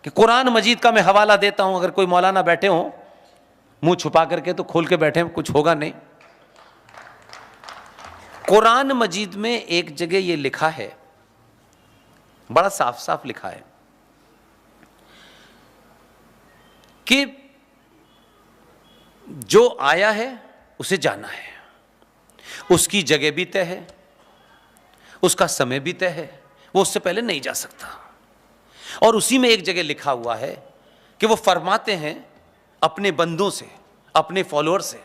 कि कुरान मजीद का मैं हवाला देता हूं, अगर कोई मौलाना बैठे हो मुंह छुपा करके तो खोल के बैठे, कुछ होगा नहीं। कुरान मजीद में एक जगह ये लिखा है, बड़ा साफ साफ लिखा है कि जो आया है उसे जाना है, उसकी जगह भी तय है, उसका समय भी तय है, वो उससे पहले नहीं जा सकता। और उसी में एक जगह लिखा हुआ है कि वो फरमाते हैं अपने बंदों से, अपने फॉलोअर से,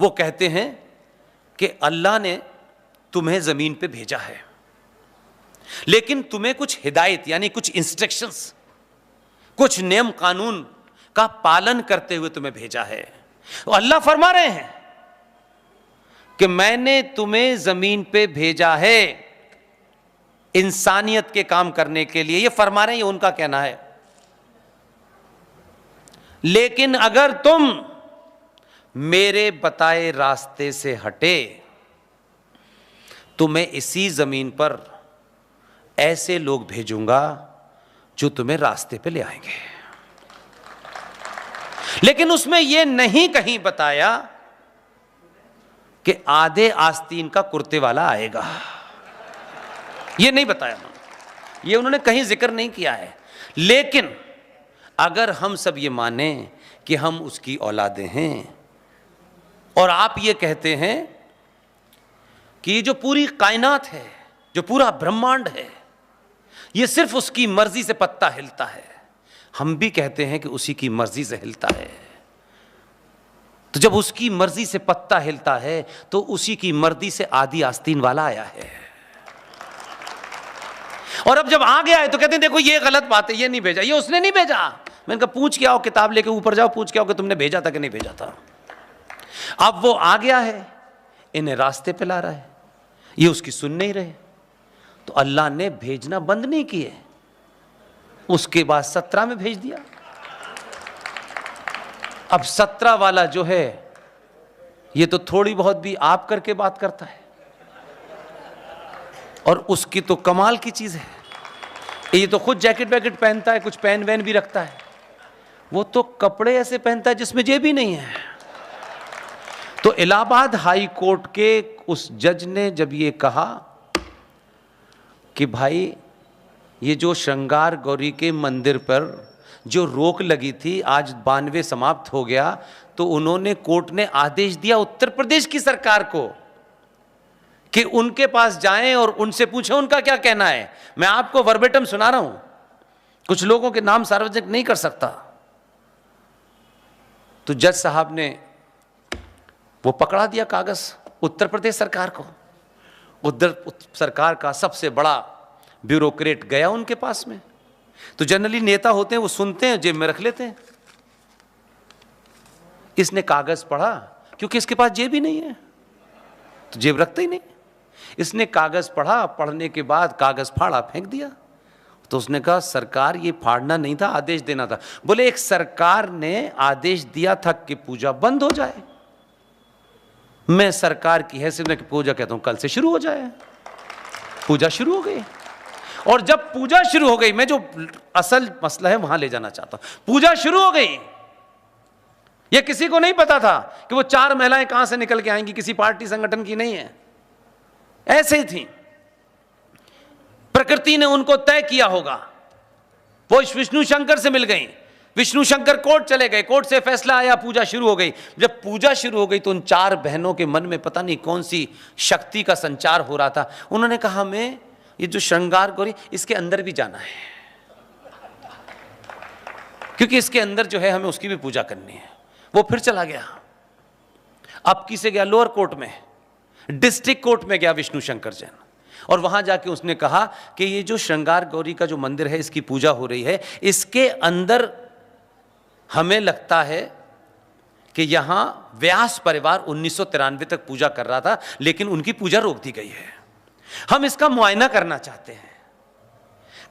वो कहते हैं कि अल्लाह ने तुम्हें जमीन पे भेजा है, लेकिन तुम्हें कुछ हिदायत यानी कुछ इंस्ट्रक्शंस, कुछ नियम कानून का पालन करते हुए तुम्हें भेजा है। तो अल्लाह फरमा रहे हैं कि मैंने तुम्हें जमीन पे भेजा है इंसानियत के काम करने के लिए, ये फरमा रहे हैं, ये उनका कहना है। लेकिन अगर तुम मेरे बताए रास्ते से हटे तो मैं इसी जमीन पर ऐसे लोग भेजूंगा जो तुम्हें रास्ते पे ले आएंगे। लेकिन उसमें यह नहीं कहीं बताया कि आधे आस्तीन का कुर्ते वाला आएगा, यह नहीं बताया, यह उन्होंने कहीं जिक्र नहीं किया है। लेकिन अगर हम सब ये माने कि हम उसकी औलादें हैं और आप ये कहते हैं कि जो पूरी कायनात है, जो पूरा ब्रह्मांड है, ये सिर्फ उसकी मर्जी से पत्ता हिलता है, हम भी कहते हैं कि उसी की मर्जी से हिलता है। तो जब उसकी मर्जी से पत्ता हिलता है तो उसी की मर्जी से आधी आस्तीन वाला आया है। और अब जब आ गया है तो कहते हैं देखो ये गलत बात है, ये नहीं भेजा, ये उसने नहीं भेजा। मैंने कहा पूछ के आओ, किताब लेके ऊपर जाओ, पूछ के आओ कि तुमने भेजा था कि नहीं भेजा था। अब वो आ गया है, इन्हें रास्ते पे ला रहा है, ये उसकी सुन नहीं रहे, तो अल्लाह ने भेजना बंद नहीं किए, उसके बाद 17 में भेज दिया। अब 17 वाला जो है ये तो थोड़ी बहुत भी आप करके बात करता है, और उसकी तो कमाल की चीज है, ये तो खुद जैकेट वैकेट पहनता है, कुछ पेन वैन भी रखता है, वो तो कपड़े ऐसे पहनता है जिसमें जेब ही नहीं है। तो इलाहाबाद हाई कोर्ट के उस जज ने जब ये कहा कि भाई ये जो श्रृंगार गौरी के मंदिर पर जो रोक लगी थी आज 92 समाप्त हो गया, तो उन्होंने, कोर्ट ने आदेश दिया उत्तर प्रदेश की सरकार को कि उनके पास जाएं और उनसे पूछें उनका क्या कहना है। मैं आपको वर्बेटम सुना रहा हूं, कुछ लोगों के नाम सार्वजनिक नहीं कर सकता। तो जज साहब ने वो पकड़ा दिया कागज उत्तर प्रदेश सरकार को। उधर सरकार का सबसे बड़ा ब्यूरोक्रेट गया उनके पास में, तो जनरली नेता होते हैं वो सुनते हैं, जेब में रख लेते हैं। इसने कागज पढ़ा, क्योंकि इसके पास जेब ही नहीं है तो जेब रखता ही नहीं। इसने कागज पढ़ा, पढ़ने के बाद कागज फाड़ा, फेंक दिया। तो उसने कहा सरकार ये फाड़ना नहीं था, आदेश देना था। बोले एक सरकार ने आदेश दिया था कि पूजा बंद हो जाए, मैं सरकार की हैसियत में पूजा कहता हूं कल से शुरू हो जाए। पूजा शुरू हो गई, और जब पूजा शुरू हो गई, मैं जो असल मसला है वहां ले जाना चाहता हूं, पूजा शुरू हो गई। यह किसी को नहीं पता था कि वो 4 महिलाएं कहां से निकल के आएंगी, किसी पार्टी संगठन की नहीं है, ऐसे ही थी, प्रकृति ने उनको तय किया होगा। वो विष्णु शंकर से मिल गई, विष्णु शंकर कोर्ट चले गए, कोर्ट से फैसला आया, पूजा शुरू हो गई। जब पूजा शुरू हो गई तो उन 4 बहनों के मन में पता नहीं कौन सी शक्ति का संचार हो रहा था। उन्होंने कहा हमें ये जो श्रृंगार गौरी, इसके अंदर भी जाना है, क्योंकि इसके अंदर जो है हमें उसकी भी पूजा करनी है। वो फिर चला गया, अब किसे गया, लोअर कोर्ट में, डिस्ट्रिक्ट कोर्ट में गया विष्णु शंकर जैन, और वहां जाके उसने कहा कि ये जो श्रृंगार गौरी का जो मंदिर है, इसकी पूजा हो रही है, इसके अंदर हमें लगता है कि यहां व्यास परिवार 1993 तक पूजा कर रहा था, लेकिन उनकी पूजा रोक दी गई है। हम इसका मुआयना करना चाहते हैं,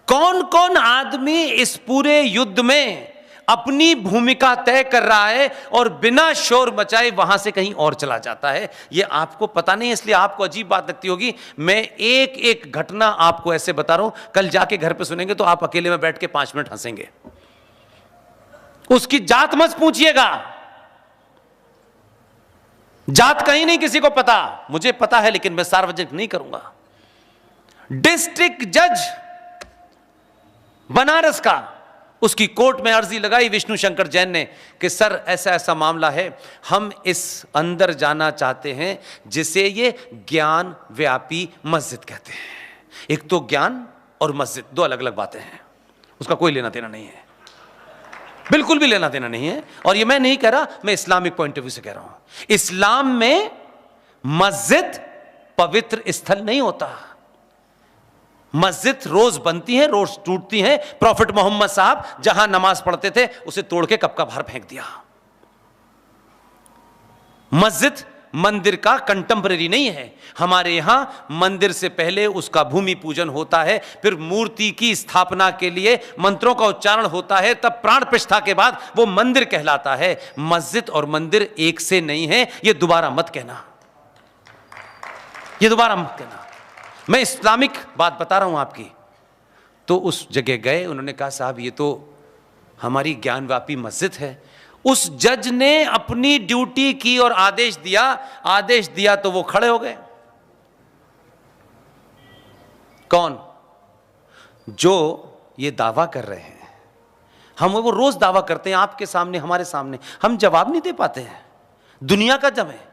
कौन कौन आदमी इस पूरे युद्ध में अपनी भूमिका तय कर रहा है और बिना शोर मचाए वहां से कहीं और चला जाता है। यह आपको पता नहीं, इसलिए आपको अजीब बात लगती होगी। मैं एक एक घटना आपको ऐसे बता रहा हूं, कल जाके घर पे सुनेंगे तो आप अकेले में बैठ के 5 मिनट हंसेंगे। उसकी जात मत पूछिएगा, जात कहीं नहीं किसी को पता, मुझे पता है लेकिन मैं सार्वजनिक नहीं करूंगा। डिस्ट्रिक्ट जज बनारस का, उसकी कोर्ट में अर्जी लगाई विष्णु शंकर जैन ने कि सर ऐसा ऐसा मामला है, हम इस अंदर जाना चाहते हैं जिसे ये ज्ञान व्यापी मस्जिद कहते हैं। एक तो ज्ञान और मस्जिद दो अलग अलग बातें हैं, उसका कोई लेना देना नहीं है, बिल्कुल भी लेना देना नहीं है। और ये मैं नहीं कह रहा, मैं इस्लामिक पॉइंट ऑफ व्यू से कह रहा हूं। इस्लाम में मस्जिद पवित्र स्थल नहीं होता। मस्जिद रोज बनती है, रोज टूटती है। प्रॉफिट मोहम्मद साहब जहां नमाज पढ़ते थे उसे तोड़ के कब का बाहर फेंक दिया। मस्जिद मंदिर का कंटेम्परेरी नहीं है। हमारे यहां मंदिर से पहले उसका भूमि पूजन होता है, फिर मूर्ति की स्थापना के लिए मंत्रों का उच्चारण होता है, तब प्राण प्रतिष्ठा के बाद वो मंदिर कहलाता है। मस्जिद और मंदिर एक से नहीं है, ये दोबारा मत कहना, ये दोबारा मत कहना। मैं इस्लामिक बात बता रहा हूं आपकी। तो उस जगह गए, उन्होंने कहा साहब ये तो हमारी ज्ञानव्यापी मस्जिद है। उस जज ने अपनी ड्यूटी की और आदेश दिया तो वो खड़े हो गए। कौन? जो ये दावा कर रहे हैं। हम वो रोज दावा करते हैं आपके सामने, हमारे सामने, हम जवाब नहीं दे पाते हैं। दुनिया का जम है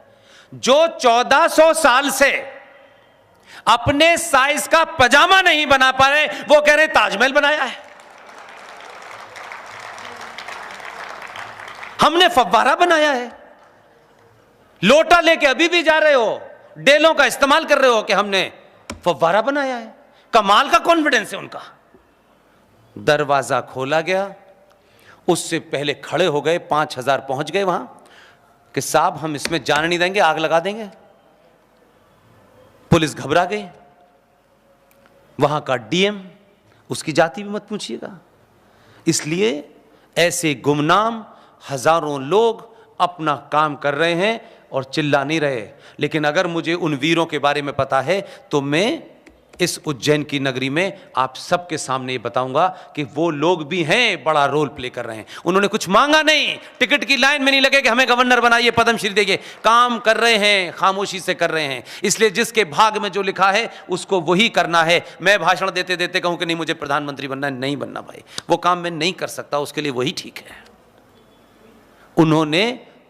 जो 1400 साल से अपने साइज का पजामा नहीं बना पा रहे, वो कह रहे ताजमहल बनाया है। हमने फव्वारा बनाया है। लोटा लेके अभी भी जा रहे हो, डेलों का इस्तेमाल कर रहे हो कि हमने फव्वारा बनाया है। कमाल का कॉन्फिडेंस है उनका। दरवाजा खोला गया, उससे पहले खड़े हो गए, 5000 पहुंच गए वहां कि साहब हम इसमें जाने नहीं देंगे, आग लगा देंगे। पुलिस घबरा गई। वहां का डीएम, उसकी जाति भी मत पूछिएगा। इसलिए ऐसे गुमनाम हजारों लोग अपना काम कर रहे हैं और चिल्ला नहीं रहे। लेकिन अगर मुझे उन वीरों के बारे में पता है तो मैं इस उज्जैन की नगरी में आप सबके सामने ये बताऊंगा कि वो लोग भी हैं, बड़ा रोल प्ले कर रहे हैं। उन्होंने कुछ मांगा नहीं, टिकट की लाइन में नहीं लगे कि हमें गवर्नर बनाइए, पद्मश्री देंगे। काम कर रहे हैं, खामोशी से कर रहे हैं। इसलिए जिसके भाग में जो लिखा है उसको वही करना है। मैं भाषण देते देते कहूं कि नहीं मुझे प्रधानमंत्री बनना है, नहीं बनना भाई, वो काम मैं नहीं कर सकता, उसके लिए वही ठीक है। उन्होंने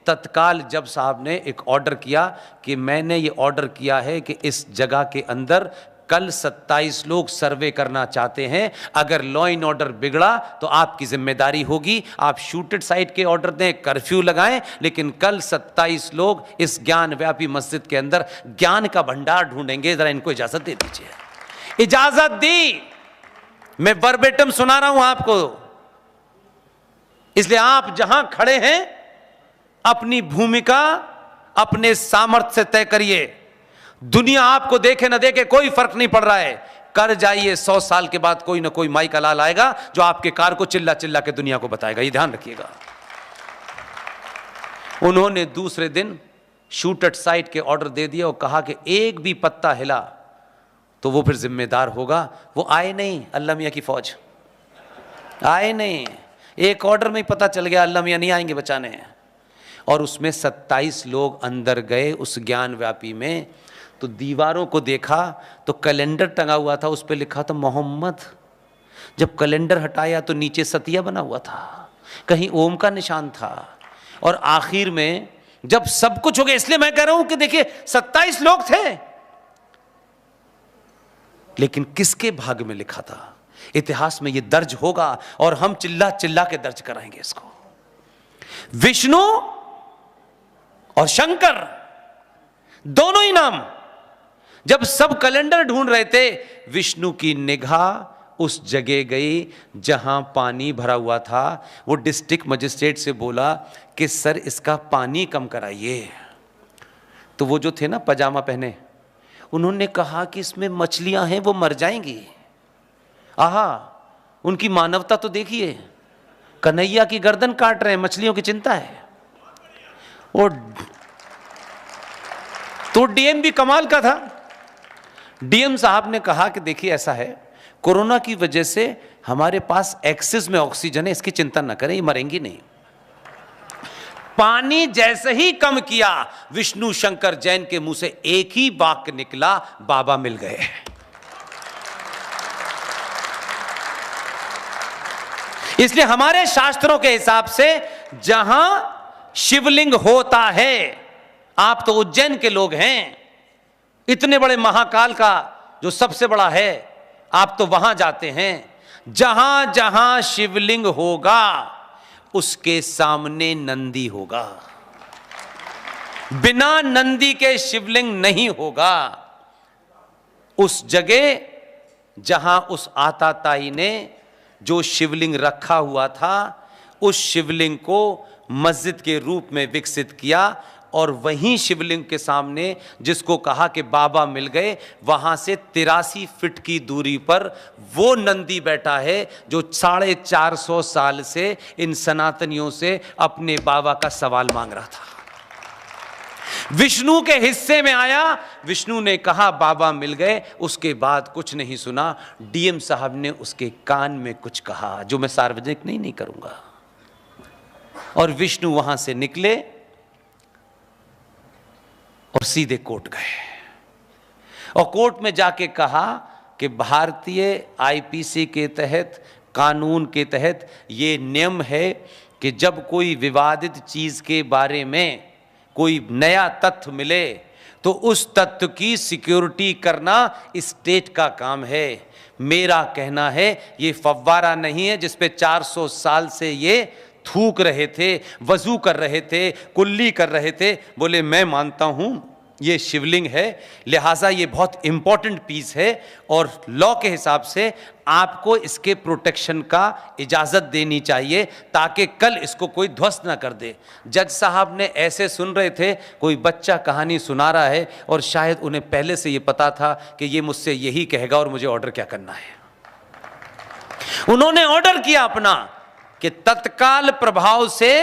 तत्काल जब साहब ने एक ऑर्डर किया कि मैंने ये ऑर्डर किया है कि इस जगह के अंदर कल 27 लोग सर्वे करना चाहते हैं, अगर लॉ एंड ऑर्डर बिगड़ा तो आपकी जिम्मेदारी होगी, आप शूटेड साइट के ऑर्डर दें, कर्फ्यू लगाएं, लेकिन कल 27 लोग इस ज्ञान व्यापी मस्जिद के अंदर ज्ञान का भंडार ढूंढेंगे, जरा इनको इजाजत दे दीजिए। इजाजत दी, मैं वर्बेटम सुना रहा हूं आपको। इसलिए आप जहां खड़े हैं अपनी भूमिका अपने सामर्थ्य से तय करिए। दुनिया आपको देखे ना देखे कोई फर्क नहीं पड़ रहा है, कर जाइए। 100 साल के बाद कोई ना कोई माई का लाल आएगा जो आपके कार को चिल्ला चिल्ला के दुनिया को बताएगा, ये ध्यान रखिएगा। उन्होंने दूसरे दिन शूटेड साइट के ऑर्डर दे दिया और कहा कि एक भी पत्ता हिला तो वो फिर जिम्मेदार होगा। वो आए नहीं, अल्लाह मियां की फौज आए नहीं। एक ऑर्डर में ही पता चल गया अल्लाह मियां नहीं आएंगे बचाने। और उसमें 27 लोग अंदर गए उस ज्ञान व्यापी में। तो दीवारों को देखा तो कैलेंडर टंगा हुआ था, उस पर लिखा था मोहम्मद। जब कैलेंडर हटाया तो नीचे सतिया बना हुआ था, कहीं ओम का निशान था। और आखिर में जब सब कुछ हो गया, इसलिए मैं कह रहा हूं कि देखिए 27 लोग थे, लेकिन किसके भाग्य में लिखा था? इतिहास में यह दर्ज होगा और हम चिल्ला चिल्ला के दर्ज कराएंगे इसको। विष्णु और शंकर दोनों ही नाम, जब सब कैलेंडर ढूंढ रहे थे, विष्णु की निगाह उस जगह गई जहां पानी भरा हुआ था। वो डिस्ट्रिक्ट मजिस्ट्रेट से बोला कि सर इसका पानी कम कराइए। तो वो जो थे ना पजामा पहने, उन्होंने कहा कि इसमें मछलियां हैं, वो मर जाएंगी। आहा, उनकी मानवता तो देखिए, कन्हैया की गर्दन काट रहे हैं, मछलियों की चिंता है। और तो डीएम भी कमाल का था। डीएम साहब ने कहा कि देखिए ऐसा है, कोरोना की वजह से हमारे पास एक्सेस में ऑक्सीजन है, इसकी चिंता ना करें, ये मरेंगी नहीं। पानी जैसे ही कम किया, विष्णु शंकर जैन के मुंह से एक ही वाक्य निकला, बाबा मिल गए। इसलिए हमारे शास्त्रों के हिसाब से जहां शिवलिंग होता है, आप तो उज्जैन के लोग हैं, इतने बड़े महाकाल का जो सबसे बड़ा है, आप तो वहां जाते हैं। जहां जहां शिवलिंग होगा उसके सामने नंदी होगा, बिना नंदी के शिवलिंग नहीं होगा। उस जगह जहां उस आताताई ने जो शिवलिंग रखा हुआ था, उस शिवलिंग को मस्जिद के रूप में विकसित किया, और वहीं शिवलिंग के सामने जिसको कहा कि बाबा मिल गए, वहां से 83 फीट की दूरी पर वो नंदी बैठा है जो 450 साल से इन सनातनियों से अपने बाबा का सवाल मांग रहा था। विष्णु के हिस्से में आया, विष्णु ने कहा बाबा मिल गए, उसके बाद कुछ नहीं सुना। डीएम साहब ने उसके कान में कुछ कहा जो मैं सार्वजनिक नहीं करूंगा, और विष्णु वहां से निकले और सीधे कोर्ट गए, और कोर्ट में जाके कहा कि भारतीय आईपीसी के तहत, कानून के तहत ये नियम है कि जब कोई विवादित चीज के बारे में कोई नया तथ्य मिले तो उस तथ्य की सिक्योरिटी करना स्टेट का काम है। मेरा कहना है ये फव्वारा नहीं है जिस पे 400 साल से ये थूक रहे थे, वजू कर रहे थे, कुल्ली कर रहे थे। बोले मैं मानता हूं ये शिवलिंग है, लिहाजा ये बहुत इंपॉर्टेंट पीस है, और लॉ के हिसाब से आपको इसके प्रोटेक्शन का इजाजत देनी चाहिए ताकि कल इसको कोई ध्वस्त ना कर दे। जज साहब ने ऐसे सुन रहे थे कोई बच्चा कहानी सुना रहा है, और शायद उन्हें पहले से ये पता था कि ये मुझसे यही कहेगा और मुझे ऑर्डर क्या करना है। उन्होंने ऑर्डर किया अपना कि तत्काल प्रभाव से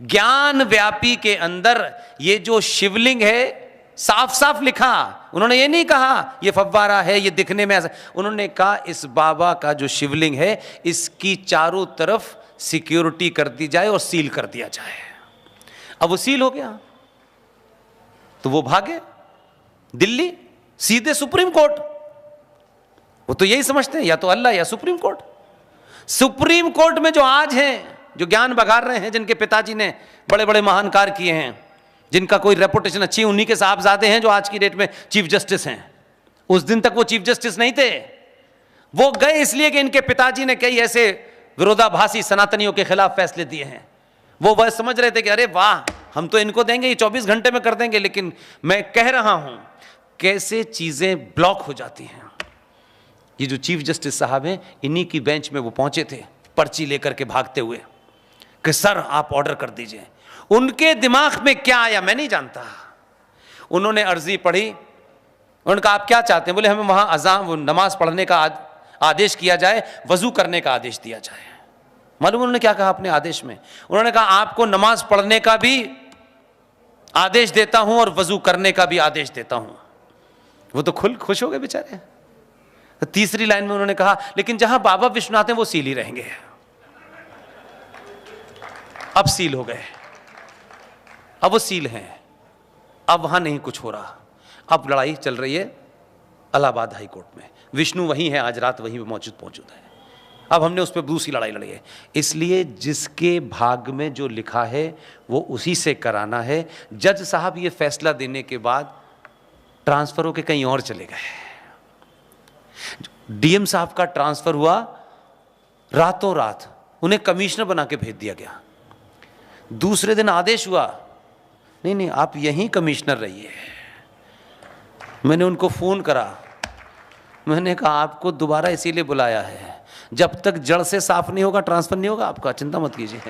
ज्ञान व्यापी के अंदर ये जो शिवलिंग है, साफ साफ लिखा, उन्होंने ये नहीं कहा ये फव्वारा है, ये दिखने में ऐसा, उन्होंने कहा इस बाबा का जो शिवलिंग है इसकी चारों तरफ सिक्योरिटी कर दी जाए और सील कर दिया जाए। अब वो सील हो गया तो वो भागे दिल्ली, सीधे सुप्रीम कोर्ट। वो तो यही समझते हैं या तो अल्लाह या सुप्रीम कोर्ट। सुप्रीम कोर्ट में जो आज हैं, जो ज्ञान बघार रहे हैं, जिनके पिताजी ने बड़े बड़े महान कार्य किए हैं, जिनका कोई रेपुटेशन अच्छी, उन्हीं के साहबजादे हैं जो आज की डेट में चीफ जस्टिस हैं। उस दिन तक वो चीफ जस्टिस नहीं थे। वो गए इसलिए कि इनके पिताजी ने कई ऐसे विरोधाभासी सनातनियों के खिलाफ फैसले दिए हैं। वो वह समझ रहे थे कि अरे वाह, हम तो इनको देंगे, ये 24 घंटे में कर देंगे। लेकिन मैं कह रहा हूं कैसे चीजें ब्लॉक हो जाती हैं। ये जो चीफ जस्टिस साहब हैं, इन्हीं की बेंच में वो पहुंचे थे पर्ची लेकर के भागते हुए कि सर आप ऑर्डर कर दीजिए। उनके दिमाग में क्या आया मैं नहीं जानता। उन्होंने अर्जी पढ़ी, उन्होंने कहा आप क्या चाहते हैं? बोले हमें वहां अज़ान, नमाज पढ़ने का आदेश किया जाए, वजू करने का आदेश दिया जाए। मालूम उन्होंने क्या कहा अपने आदेश में? उन्होंने कहा आपको नमाज पढ़ने का भी आदेश देता हूं और वजू करने का भी आदेश देता हूं। वो तो खुश हो गए बेचारे। तो तीसरी लाइन में उन्होंने कहा लेकिन जहां बाबा विश्वनाथ हैं वो सील ही रहेंगे। अब सील हो गए, अब वो सील हैं, अब वहां नहीं कुछ हो रहा। अब लड़ाई चल रही है इलाहाबाद हाई कोर्ट में। विष्णु वहीं है, आज रात वहीं पे मौजूद है। अब हमने उस पर दूसरी लड़ाई लड़ी है। इसलिए जिसके भाग में जो लिखा है वो उसी से कराना है। जज साहब ये फैसला देने के बाद ट्रांसफर होकर कहीं और चले गए। डीएम साहब का ट्रांसफर हुआ रातों रात, उन्हें कमिश्नर बना के भेज दिया गया। दूसरे दिन आदेश हुआ नहीं आप यहीं कमिश्नर रहिए। मैंने उनको फोन करा, मैंने कहा आपको दोबारा इसीलिए बुलाया है, जब तक जड़ से साफ नहीं होगा ट्रांसफर नहीं होगा आपका, चिंता मत कीजिए।